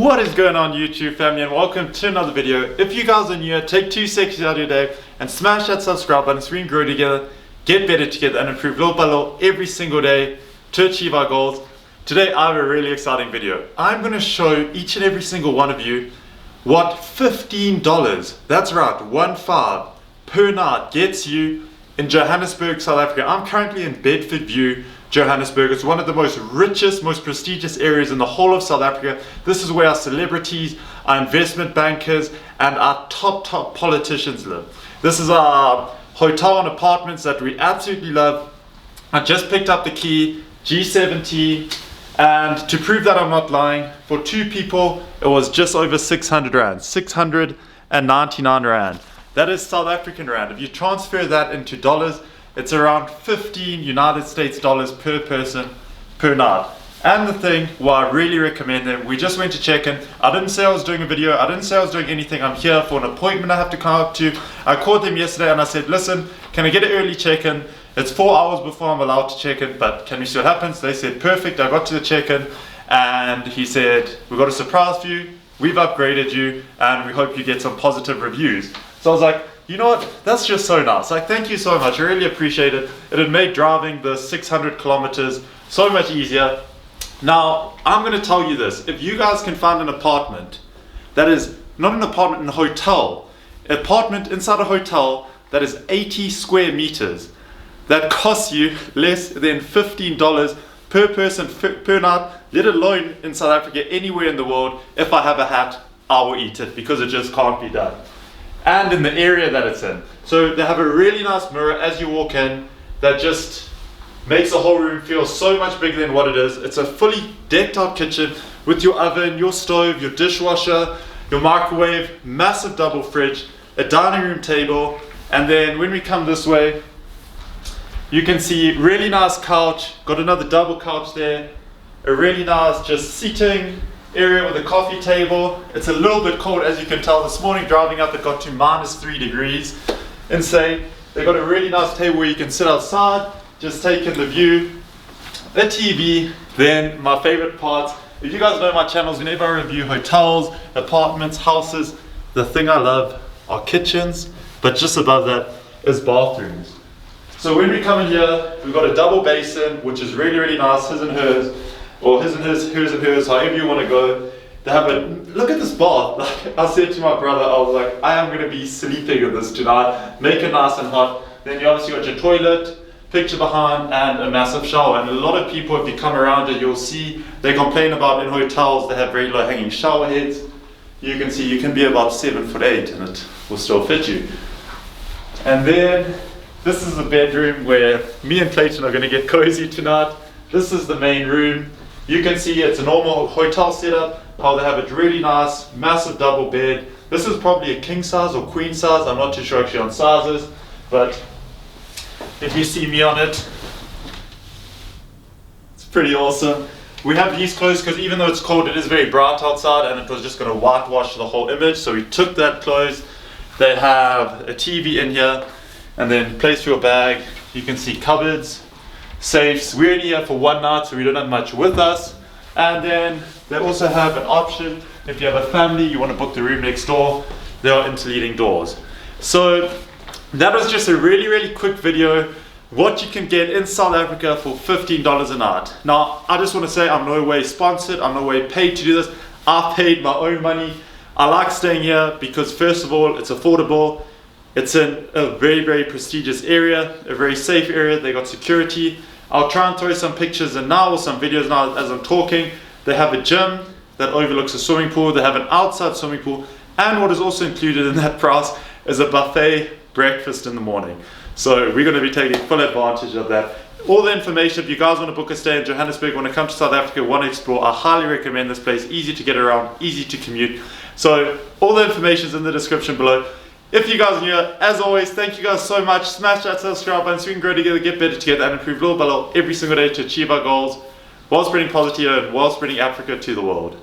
What is going on YouTube family, and welcome to another video. If you guys are new, take 2 seconds out of your day and smash that subscribe button so we can grow together, get better together and improve little by little every single day to achieve our goals. Today I have a really exciting video. I'm going to show each and every single one of you what $15, that's right, 1-5 per night gets you in Johannesburg, South Africa. I'm currently in Bedford View, Johannesburg. It's one of the most richest, most prestigious areas in the whole of South Africa. This is where our celebrities, our investment bankers, and our top politicians live. This is our hotel and apartments that we absolutely love. I just picked up the key, G70, and to prove that I'm not lying, for 2 people, it was just over 600 Rand, 699 Rand. That is South African Rand. If you transfer that into dollars, it's around 15 United States dollars per person per night. And the thing, why I really recommend them, we just went to check in. I didn't say I was doing a video, I didn't say I was doing anything. I'm here for an appointment I have to come up to. I called them yesterday and I said, listen, can I get an early check-in? It's 4 hours before I'm allowed to check in, but can we see what happens? They said, perfect. I got to the check-in and he said, we've got a surprise for you. We've upgraded you and we hope you get some positive reviews. So I was like, you know what, that's just so nice. Like, thank you so much, I really appreciate it. It had made driving the 600 kilometers so much easier. Now, I'm gonna tell you this, if you guys can find an apartment that is not an apartment in a hotel, an apartment inside a hotel that is 80 square meters, that costs you less than $15 per person per night, let alone in South Africa, anywhere in the world, if I have a hat, I will eat it because it just can't be done. And in the area that it's in. So they have a really nice mirror as you walk in that just makes the whole room feel so much bigger than what it is. It's a fully decked out kitchen with your oven, your stove, your dishwasher, your microwave, massive double fridge, a dining room table, and then when we come this way, you can see really nice couch, got another double couch there, a really nice just seating area with a coffee table. It's a little bit cold, as you can tell. This morning driving up it got to -3 degrees. Insane. They got a really nice table where you can sit outside, just take in the view, a TV. Then my favorite part, if you guys know my channels, whenever I review hotels, apartments, houses, the thing I love are kitchens, but just above that is bathrooms. So when we come in here, we've got a double basin, which is really nice, his and hers, or his and his, hers and hers, however you want to go. They have a, look at this bath. Like I said to my brother, I was like, I am going to be sleeping in this tonight, make it nice and hot. Then you obviously got your toilet, picture behind, and a massive shower. And a lot of people, if you come around it, you'll see they complain about in hotels they have very low hanging shower heads. You can see you can be about 7'8" and it will still fit you. And then this is the bedroom where me and Clayton are going to get cozy tonight. This is the main room. You can see it's a normal hotel setup, how they have a really nice, massive double bed. This is probably a king size or queen size. I'm not too sure actually on sizes, but if you see me on it, it's pretty awesome. We have these clothes because even though it's cold, it is very bright outside and it was just going to whitewash the whole image. So we took that clothes. They have a TV in here and then place for your bag. You can see cupboards, safes. We're in here for one night, so we don't have much with us. And then they also have an option if you have a family, you want to book the room next door, there are interleading doors. So that was just a really quick video what you can get in South Africa for $15 a night. Now I just want to say I'm no way sponsored, I'm no way paid to do this. I paid my own money. I like staying here because first of all it's affordable. It's in a very prestigious area, a very safe area. They got security. I'll try and throw some pictures in now or some videos now as I'm talking. They have a gym that overlooks a swimming pool. They have an outside swimming pool. And what is also included in that price is a buffet breakfast in the morning. So we're going to be taking full advantage of that. All the information, if you guys want to book a stay in Johannesburg, want to come to South Africa, want to explore, I highly recommend this place. Easy to get around, easy to commute. So all the information is in the description below. If you guys are new, as always, thank you guys so much. Smash that subscribe button so we can grow together, get better together, and improve little by little every single day to achieve our goals while spreading positivity and while spreading Africa to the world.